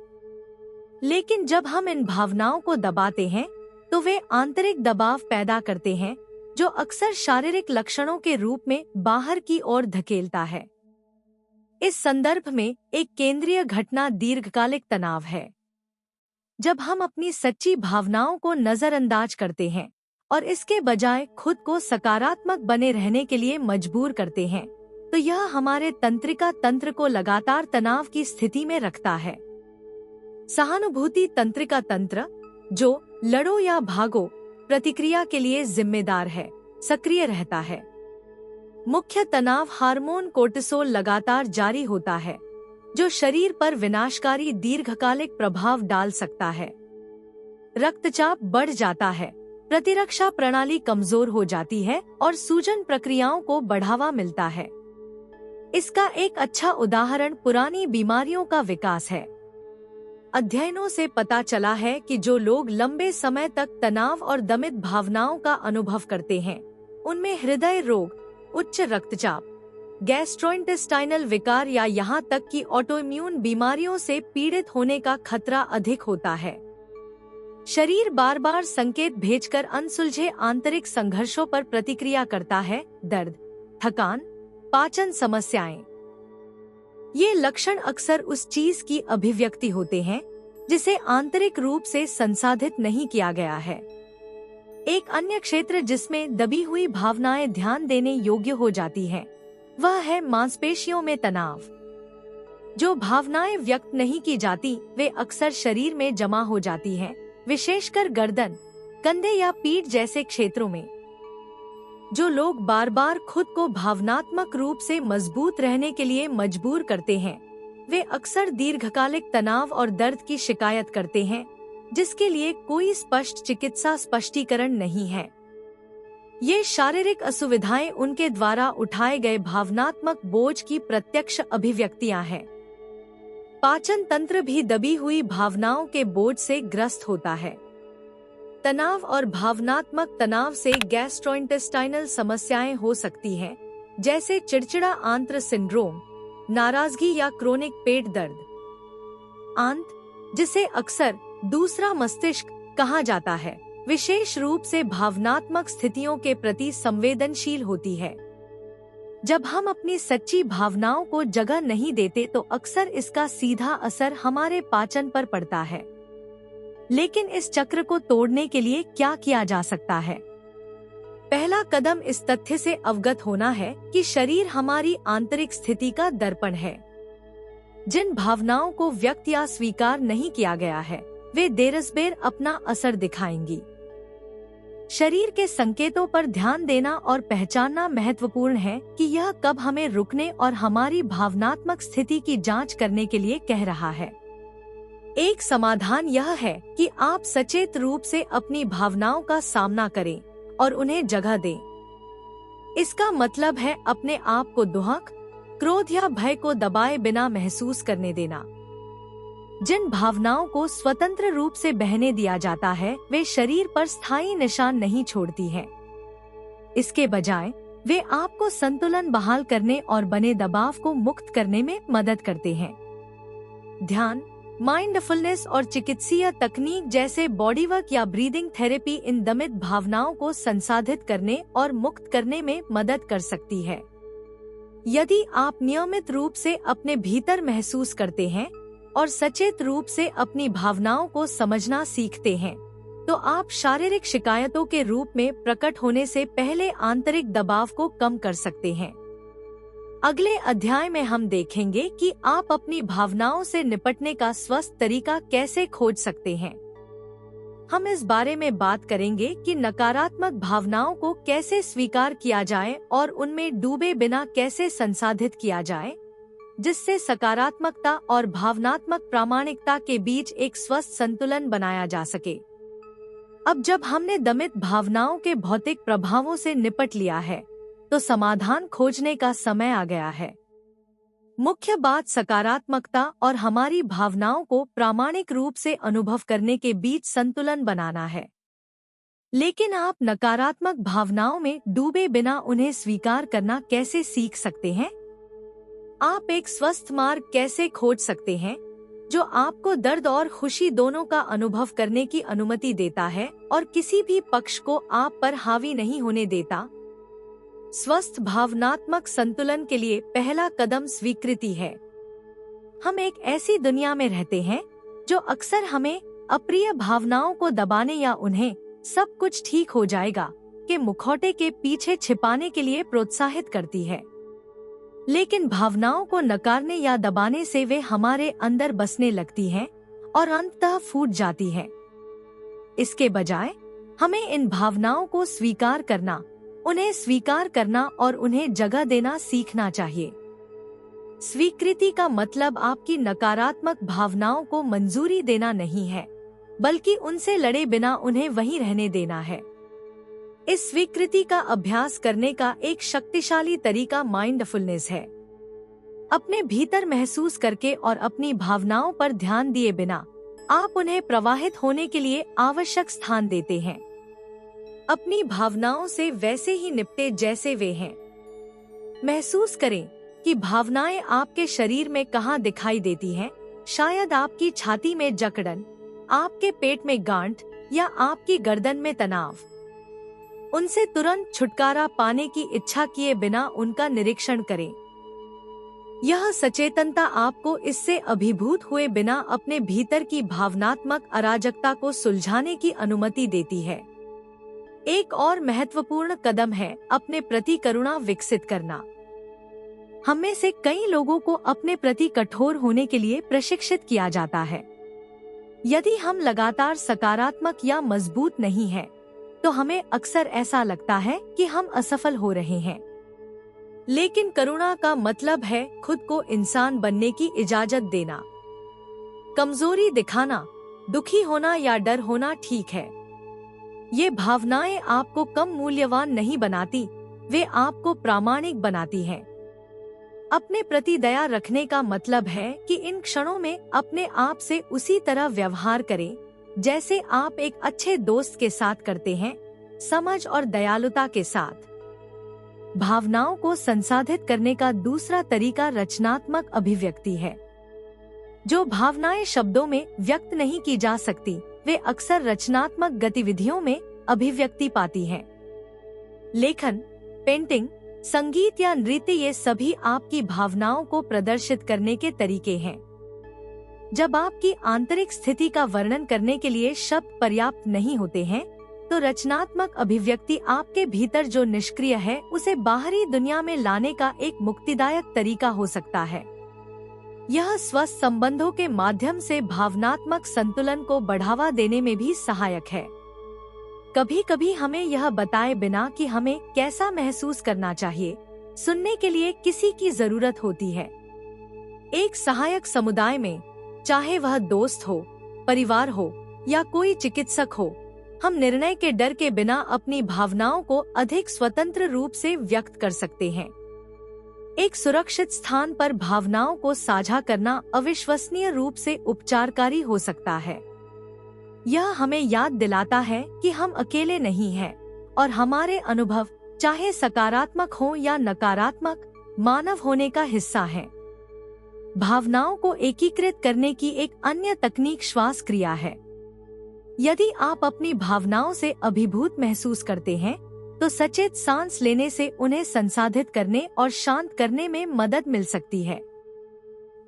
लेकिन जब हम इन भावनाओं को दबाते हैं, तो वे आंतरिक दबाव पैदा करते हैं जो अक्सर शारीरिक लक्षणों के रूप में बाहर की ओर धकेलता है। इस संदर्भ में एक केंद्रीय घटना दीर्घकालिक तनाव है। जब हम अपनी सच्ची भावनाओं को नजरअंदाज करते हैं और इसके बजाय खुद को सकारात्मक बने रहने के लिए मजबूर करते हैं, तो यह हमारे तंत्रिका तंत्र को लगातार तनाव की स्थिति में रखता है। सहानुभूति तंत्रिका तंत्र, जो लड़ो या भागो प्रतिक्रिया के लिए जिम्मेदार है, सक्रिय रहता है। मुख्य तनाव हार्मोन कोर्टिसोल लगातार जारी होता है, जो शरीर पर विनाशकारी दीर्घकालिक प्रभाव डाल सकता है। रक्तचाप बढ़ जाता है, प्रतिरक्षा प्रणाली कमजोर हो जाती है और सूजन प्रक्रियाओं को बढ़ावा मिलता है। इसका एक अच्छा उदाहरण पुरानी बीमारियों का विकास है। अध्ययनों से पता चला है कि जो लोग लंबे समय तक तनाव और दमित भावनाओं का अनुभव करते हैं, उनमें हृदय रोग, उच्च रक्तचाप, गैस्ट्रोइंटेस्टाइनल विकार या यहाँ तक कि ऑटोइम्यून बीमारियों से पीड़ित होने का खतरा अधिक होता है। शरीर बार बार संकेत भेजकर अनसुलझे आंतरिक संघर्षों पर प्रतिक्रिया करता है। दर्द, थकान, पाचन समस्याएं। ये लक्षण अक्सर उस चीज की अभिव्यक्ति होते हैं जिसे आंतरिक रूप से संसाधित नहीं किया गया है। एक अन्य क्षेत्र जिसमें दबी हुई भावनाएं ध्यान देने योग्य हो जाती हैं, वह है मांसपेशियों में तनाव। जो भावनाएं व्यक्त नहीं की जाती, वे अक्सर शरीर में जमा हो जाती हैं, विशेषकर गर्दन, कंधे या पीठ जैसे क्षेत्रों में। जो लोग बार बार खुद को भावनात्मक रूप से मजबूत रहने के लिए मजबूर करते हैं, वे अक्सर दीर्घकालिक तनाव और दर्द की शिकायत करते हैं, जिसके लिए कोई स्पष्ट चिकित्सा स्पष्टीकरण नहीं है। ये शारीरिक असुविधाएं उनके द्वारा उठाए गए भावनात्मक बोझ की प्रत्यक्ष अभिव्यक्तियां हैं। पाचन तंत्र भी दबी हुई भावनाओं के बोझ से ग्रस्त होता है। तनाव और भावनात्मक तनाव से गैस्ट्रोइंटेस्टाइनल समस्याएं हो सकती हैं, जैसे चिड़चिड़ा आंत्र सिंड्रोम, नाराजगी या क्रोनिक पेट दर्द। आंत, जिसे अक्सर दूसरा मस्तिष्क कहा जाता है, विशेष रूप से भावनात्मक स्थितियों के प्रति संवेदनशील होती है। जब हम अपनी सच्ची भावनाओं को जगह नहीं देते, तो अक्सर इसका सीधा असर हमारे पाचन पर पड़ता है। लेकिन इस चक्र को तोड़ने के लिए क्या किया जा सकता है? पहला कदम इस तथ्य से अवगत होना है कि शरीर हमारी आंतरिक स्थिति का दर्पण है। जिन भावनाओं को व्यक्त या स्वीकार नहीं किया गया है, वे देरसबेर अपना असर दिखाएंगी। शरीर के संकेतों पर ध्यान देना और पहचानना महत्वपूर्ण है कि यह कब हमें रुकने और हमारी भावनात्मक स्थिति की जांच करने के लिए कह रहा है। एक समाधान यह है कि आप सचेत रूप से अपनी भावनाओं का सामना करें और उन्हें जगह दें। इसका मतलब है अपने आप को दुख, क्रोध या भय को दबाए बिना महसूस करने देना। जिन भावनाओं को स्वतंत्र रूप से बहने दिया जाता है वे शरीर पर स्थायी निशान नहीं छोड़ती हैं। इसके बजाय वे आपको संतुलन बहाल करने और बने दबाव को मुक्त करने में मदद करते हैं। ध्यान, माइंडफुलनेस और चिकित्सीय तकनीक जैसे बॉडीवर्क या ब्रीदिंग थेरेपी इन दमित भावनाओं को संसाधित करने और मुक्त करने में मदद कर सकती है। यदि आप नियमित रूप से अपने भीतर महसूस करते हैं और सचेत रूप से अपनी भावनाओं को समझना सीखते हैं, तो आप शारीरिक शिकायतों के रूप में प्रकट होने से पहले आंतरिक दबाव को कम कर सकते हैं। अगले अध्याय में हम देखेंगे कि आप अपनी भावनाओं से निपटने का स्वस्थ तरीका कैसे खोज सकते हैं। हम इस बारे में बात करेंगे कि नकारात्मक भावनाओं को कैसे स्वीकार किया जाए और उनमें डूबे बिना कैसे संसाधित किया जाए, जिससे सकारात्मकता और भावनात्मक प्रामाणिकता के बीच एक स्वस्थ संतुलन बनाया जा सके। अब जब हमने दमित भावनाओं के भौतिक प्रभावों से निपट लिया है, तो समाधान खोजने का समय आ गया है। मुख्य बात सकारात्मकता और हमारी भावनाओं को प्रामाणिक रूप से अनुभव करने के बीच संतुलन बनाना है। लेकिन आप नकारात्मक भावनाओं में डूबे बिना उन्हें स्वीकार करना कैसे सीख सकते हैं? आप एक स्वस्थ मार्ग कैसे खोज सकते हैं जो आपको दर्द और खुशी दोनों का अनुभव करने की अनुमति देता है और किसी भी पक्ष को आप पर हावी नहीं होने देता? स्वस्थ भावनात्मक संतुलन के लिए पहला कदम स्वीकृति है। हम एक ऐसी दुनिया में रहते हैं जो अक्सर हमें अप्रिय भावनाओं को दबाने या उन्हें सब कुछ ठीक हो जाएगा के मुखौटे के पीछे छिपाने के लिए प्रोत्साहित करती है। लेकिन भावनाओं को नकारने या दबाने से वे हमारे अंदर बसने लगती हैं और अंततः फूट जाती हैं। इसके बजाय हमें इन भावनाओं को स्वीकार करना, उन्हें स्वीकार करना और उन्हें जगह देना सीखना चाहिए। स्वीकृति का मतलब आपकी नकारात्मक भावनाओं को मंजूरी देना नहीं है, बल्कि उनसे लड़े बिना उन्हें वहीं रहने देना है। इस स्वीकृति का अभ्यास करने का एक शक्तिशाली तरीका माइंडफुलनेस है। अपने भीतर महसूस करके और अपनी भावनाओं पर ध्यान दिए बिना आप उन्हें प्रवाहित होने के लिए आवश्यक स्थान देते हैं। अपनी भावनाओं से वैसे ही निपटे जैसे वे हैं। महसूस करें कि भावनाएं आपके शरीर में कहाँ दिखाई देती हैं। शायद आपकी छाती में जकड़न, आपके पेट में गांठ या आपकी गर्दन में तनाव। उनसे तुरंत छुटकारा पाने की इच्छा किए बिना उनका निरीक्षण करें। यह सचेतनता आपको इससे अभिभूत हुए बिना अपने भीतर की भावनात्मक अराजकता को सुलझाने की अनुमति देती है। एक और महत्वपूर्ण कदम है अपने प्रति करुणा विकसित करना। हम में से कई लोगों को अपने प्रति कठोर होने के लिए प्रशिक्षित किया जाता है। यदि हम लगातार सकारात्मक या मजबूत नहीं हैं, तो हमें अक्सर ऐसा लगता है कि हम असफल हो रहे हैं। लेकिन करुणा का मतलब है खुद को इंसान बनने की इजाजत देना। कमजोरी दिखाना, दुखी होना या डर होना ठीक है। ये भावनाएं आपको कम मूल्यवान नहीं बनाती, वे आपको प्रामाणिक बनाती हैं। अपने प्रति दया रखने का मतलब है कि इन क्षणों में अपने आप से उसी तरह व्यवहार करें जैसे आप एक अच्छे दोस्त के साथ करते हैं, समझ और दयालुता के साथ। भावनाओं को संसाधित करने का दूसरा तरीका रचनात्मक अभिव्यक्ति है। जो भावनाएं शब्दों में व्यक्त नहीं की जा सकती, वे अक्सर रचनात्मक गतिविधियों में अभिव्यक्ति पाती हैं। लेखन, पेंटिंग, संगीत या नृत्य, ये सभी आपकी भावनाओं को प्रदर्शित करने के तरीके हैं। जब आपकी आंतरिक स्थिति का वर्णन करने के लिए शब्द पर्याप्त नहीं होते हैं, तो रचनात्मक अभिव्यक्ति आपके भीतर जो निष्क्रिय है उसे बाहरी दुनिया में लाने का एक मुक्तिदायक तरीका हो सकता है। यह स्वस्थ संबंधों के माध्यम से भावनात्मक संतुलन को बढ़ावा देने में भी सहायक है। कभी कभी हमें यह बताए बिना कि हमें कैसा महसूस करना चाहिए, सुनने के लिए किसी की जरूरत होती है। एक सहायक समुदाय में चाहे वह दोस्त हो, परिवार हो या कोई चिकित्सक हो। हम निर्णय के डर के बिना अपनी भावनाओं को अधिक स्वतंत्र रूप से व्यक्त कर सकते हैं। एक सुरक्षित स्थान पर भावनाओं को साझा करना अविश्वसनीय रूप से उपचारकारी हो सकता है। यह हमें याद दिलाता है कि हम अकेले नहीं हैं और हमारे अनुभव, चाहे सकारात्मक हो या नकारात्मक, मानव होने का हिस्सा हैं। भावनाओं को एकीकृत करने की एक अन्य तकनीक श्वास क्रिया है। यदि आप अपनी भावनाओं से अभिभूत महसूस करते हैं, तो सचेत सांस लेने से उन्हें संसाधित करने और शांत करने में मदद मिल सकती है।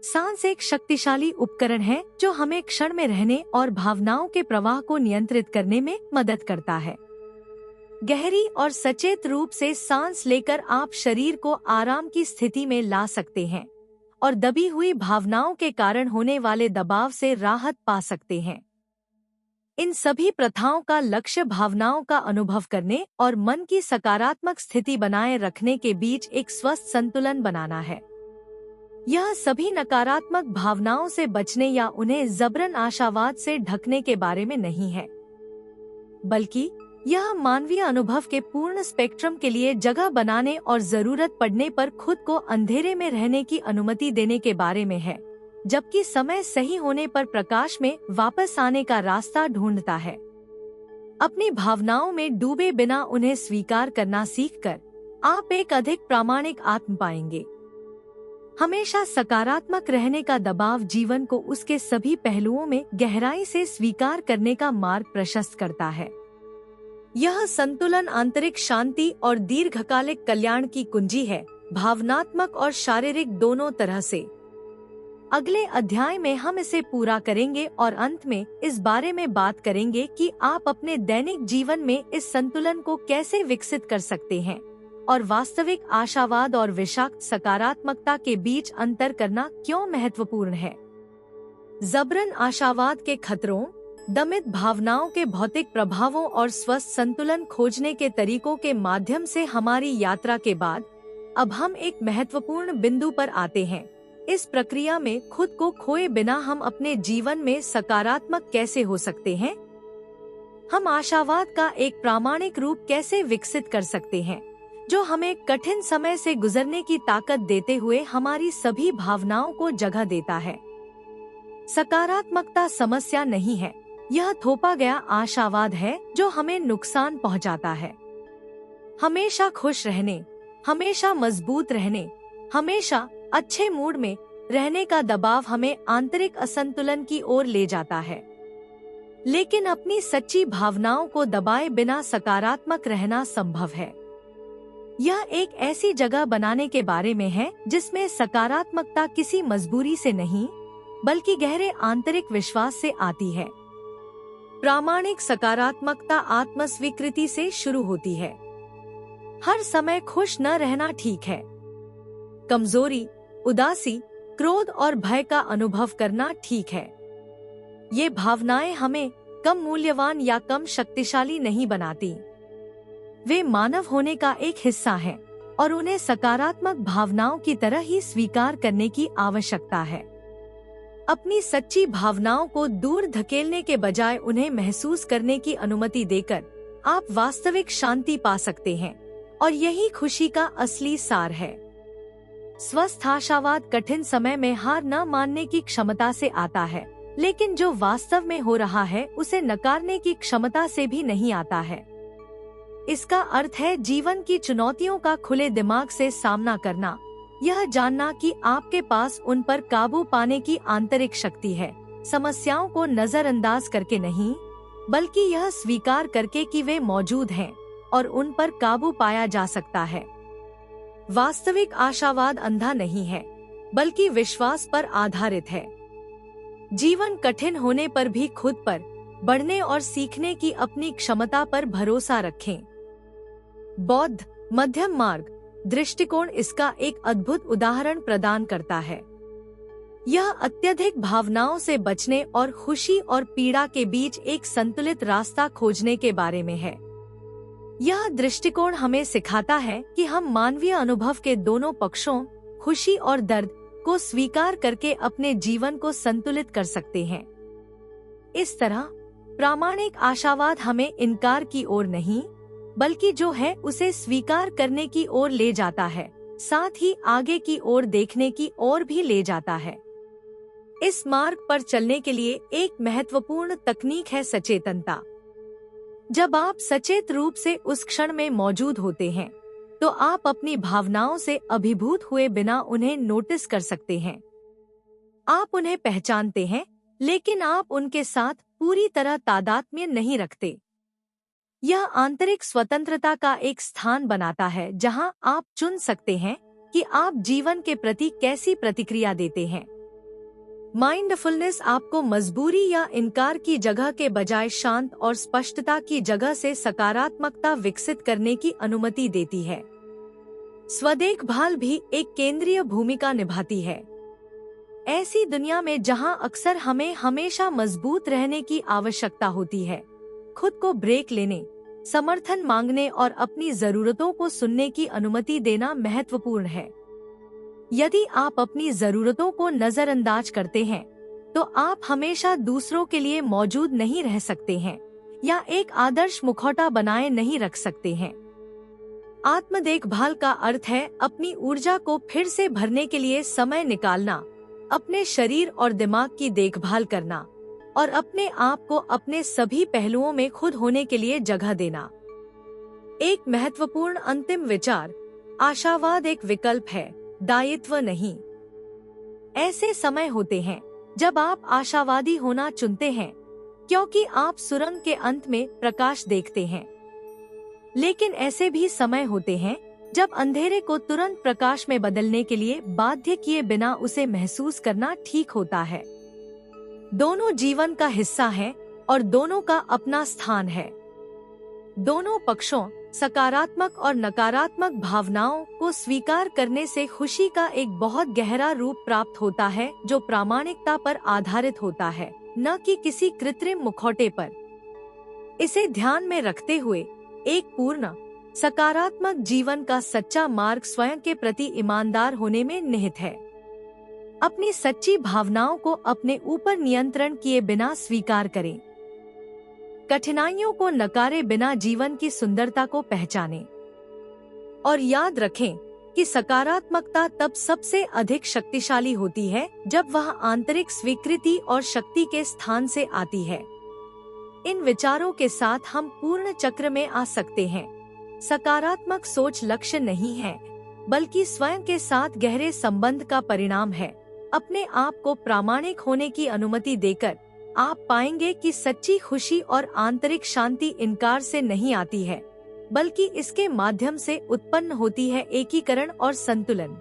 सांस एक शक्तिशाली उपकरण है जो हमें क्षण में रहने और भावनाओं के प्रवाह को नियंत्रित करने में मदद करता है। गहरी और सचेत रूप से सांस लेकर आप शरीर को आराम की स्थिति में ला सकते हैं और दबी हुई भावनाओं के कारण होने वाले दबाव से राहत पा सकते हैं। इन सभी प्रथाओं का लक्ष्य भावनाओं का अनुभव करने और मन की सकारात्मक स्थिति बनाए रखने के बीच एक स्वस्थ संतुलन बनाना है। यह सभी नकारात्मक भावनाओं से बचने या उन्हें जबरन आशावाद से ढकने के बारे में नहीं है, बल्कि यह मानवीय अनुभव के पूर्ण स्पेक्ट्रम के लिए जगह बनाने और जरूरत पड़ने पर खुद को अंधेरे में रहने की अनुमति देने के बारे में है, जबकि समय सही होने पर प्रकाश में वापस आने का रास्ता ढूंढता है। अपनी भावनाओं में डूबे बिना उन्हें स्वीकार करना सीखकर आप एक अधिक प्रामाणिक आत्म पाएंगे। हमेशा सकारात्मक रहने का दबाव जीवन को उसके सभी पहलुओं में गहराई से स्वीकार करने का मार्ग प्रशस्त करता है। यह संतुलन आंतरिक शांति और दीर्घकालिक कल्याण की कुंजी है, भावनात्मक और शारीरिक दोनों तरह से। अगले अध्याय में हम इसे पूरा करेंगे और अंत में इस बारे में बात करेंगे कि आप अपने दैनिक जीवन में इस संतुलन को कैसे विकसित कर सकते हैं और वास्तविक आशावाद और विषाक्त सकारात्मकता के बीच अंतर करना क्यों महत्वपूर्ण है। जबरन आशावाद के खतरों, दमित भावनाओं के भौतिक प्रभावों और स्वस्थ संतुलन खोजने के तरीकों के माध्यम से हमारी यात्रा के बाद अब हम एक महत्वपूर्ण बिंदु पर आते हैं। इस प्रक्रिया में खुद को खोए बिना हम अपने जीवन में सकारात्मक कैसे हो सकते हैं? हम आशावाद का एक प्रामाणिक रूप कैसे विकसित कर सकते हैं, जो हमें कठिन समय से गुजरने की ताकत देते हुए हमारी सभी भावनाओं को जगह देता है। सकारात्मकता समस्या नहीं है, यह थोपा गया आशावाद है जो हमें नुकसान पहुंचाता है। हमेशा खुश रहने, हमेशा मजबूत रहने, हमेशा अच्छे मूड में रहने का दबाव हमें आंतरिक असंतुलन की ओर ले जाता है। लेकिन अपनी सच्ची भावनाओं को दबाए बिना सकारात्मक रहना संभव है। यह एक ऐसी जगह बनाने के बारे में है जिसमें सकारात्मकता किसी मजबूरी से नहीं, बल्कि गहरे आंतरिक विश्वास से आती है। प्रामाणिक सकारात्मकता आत्मस्वीकृति से शुरू होती है। हर समय खुश न रहना ठीक है। कमजोरी, उदासी, क्रोध और भय का अनुभव करना ठीक है। ये भावनाएं हमें कम मूल्यवान या कम शक्तिशाली नहीं बनाती। वे मानव होने का एक हिस्सा हैं और उन्हें सकारात्मक भावनाओं की तरह ही स्वीकार करने की आवश्यकता है। अपनी सच्ची भावनाओं को दूर धकेलने के बजाय उन्हें महसूस करने की अनुमति देकर आप वास्तविक शांति पा सकते हैं और यही खुशी का असली सार है। स्वस्थ आशावाद कठिन समय में हार न मानने की क्षमता से आता है, लेकिन जो वास्तव में हो रहा है उसे नकारने की क्षमता से भी नहीं आता है। इसका अर्थ है जीवन की चुनौतियों का खुले दिमाग से सामना करना, यह जानना कि आपके पास उन पर काबू पाने की आंतरिक शक्ति है, समस्याओं को नजरअंदाज करके नहीं, बल्कि यह स्वीकार करके कि वे मौजूद हैं और उन पर काबू पाया जा सकता है। वास्तविक आशावाद अंधा नहीं है, बल्कि विश्वास पर आधारित है। जीवन कठिन होने पर भी खुद पर बढ़ने और सीखने की अपनी क्षमता पर भरोसा रखें। बौद्ध मध्यम मार्ग दृष्टिकोण इसका एक अद्भुत उदाहरण प्रदान करता है। यह अत्यधिक भावनाओं से बचने और खुशी और पीड़ा के बीच एक संतुलित रास्ता खोजने के बारे में है। यह दृष्टिकोण हमें सिखाता है कि हम मानवीय अनुभव के दोनों पक्षों, खुशी और दर्द, को स्वीकार करके अपने जीवन को संतुलित कर सकते हैं। इस तरह प्रामाणिक आशावाद हमें इनकार की ओर नहीं, बल्कि जो है उसे स्वीकार करने की ओर ले जाता है, साथ ही आगे की ओर देखने की ओर भी ले जाता है। इस मार्ग पर चलने के लिए एक महत्वपूर्ण तकनीक है सचेतनता। जब आप सचेत रूप से उस क्षण में मौजूद होते हैं, तो आप अपनी भावनाओं से अभिभूत हुए बिना उन्हें नोटिस कर सकते हैं। आप उन्हें पहचानते हैं, लेकिन आप उनके साथ पूरी तरह तादात्म्य नहीं रखते। यह आंतरिक स्वतंत्रता का एक स्थान बनाता है जहां आप चुन सकते हैं कि आप जीवन के प्रति कैसी प्रतिक्रिया देते हैं। माइंडफुलनेस आपको मजबूरी या इनकार की जगह के बजाय शांत और स्पष्टता की जगह से सकारात्मकता विकसित करने की अनुमति देती है। स्वदेखभाल भी एक केंद्रीय भूमिका निभाती है। ऐसी दुनिया में जहां अक्सर हमें हमेशा मजबूत रहने की आवश्यकता होती है, खुद को ब्रेक लेने, समर्थन मांगने और अपनी जरूरतों को सुनने की अनुमति देना महत्वपूर्ण है। यदि आप अपनी जरूरतों को नजरअंदाज करते हैं, तो आप हमेशा दूसरों के लिए मौजूद नहीं रह सकते हैं या एक आदर्श मुखौटा बनाए नहीं रख सकते हैं। आत्म देखभाल का अर्थ है अपनी ऊर्जा को फिर से भरने के लिए समय निकालना, अपने शरीर और दिमाग की देखभाल करना और अपने आप को अपने सभी पहलुओं में खुद होने के लिए जगह देना। एक महत्वपूर्ण अंतिम विचार, आशावाद एक विकल्प है, दायित्व नहीं। ऐसे समय होते हैं जब आप आशावादी होना चुनते हैं, क्योंकि आप सुरंग के अंत में प्रकाश देखते हैं। लेकिन ऐसे भी समय होते हैं जब अंधेरे को तुरंत प्रकाश में बदलने के लिए बाध्य किए बिना उसे महसूस करना ठीक होता है। दोनों जीवन का हिस्सा हैं और दोनों का अपना स्थान है। दोनों पक्षों, सकारात्मक और नकारात्मक भावनाओं को स्वीकार करने से खुशी का एक बहुत गहरा रूप प्राप्त होता है, जो प्रामाणिकता पर आधारित होता है, न कि किसी कृत्रिम मुखौटे पर। इसे ध्यान में रखते हुए एक पूर्ण सकारात्मक जीवन का सच्चा मार्ग स्वयं के प्रति ईमानदार होने में निहित है। अपनी सच्ची भावनाओं को अपने ऊपर नियंत्रण किए बिना स्वीकार करें। कठिनाइयों को नकारे बिना जीवन की सुंदरता को पहचानें। और याद रखें कि सकारात्मकता तब सबसे अधिक शक्तिशाली होती है जब वह आंतरिक स्वीकृति और शक्ति के स्थान से आती है। इन विचारों के साथ हम पूर्ण चक्र में आ सकते हैं। सकारात्मक सोच लक्ष्य नहीं है, बल्कि स्वयं के साथ गहरे संबंध का परिणाम है। अपने आप को प्रामाणिक होने की अनुमति देकर आप पाएंगे कि सच्ची खुशी और आंतरिक शांति इनकार से नहीं आती है, बल्कि इसके माध्यम से उत्पन्न होती है एकीकरण और संतुलन।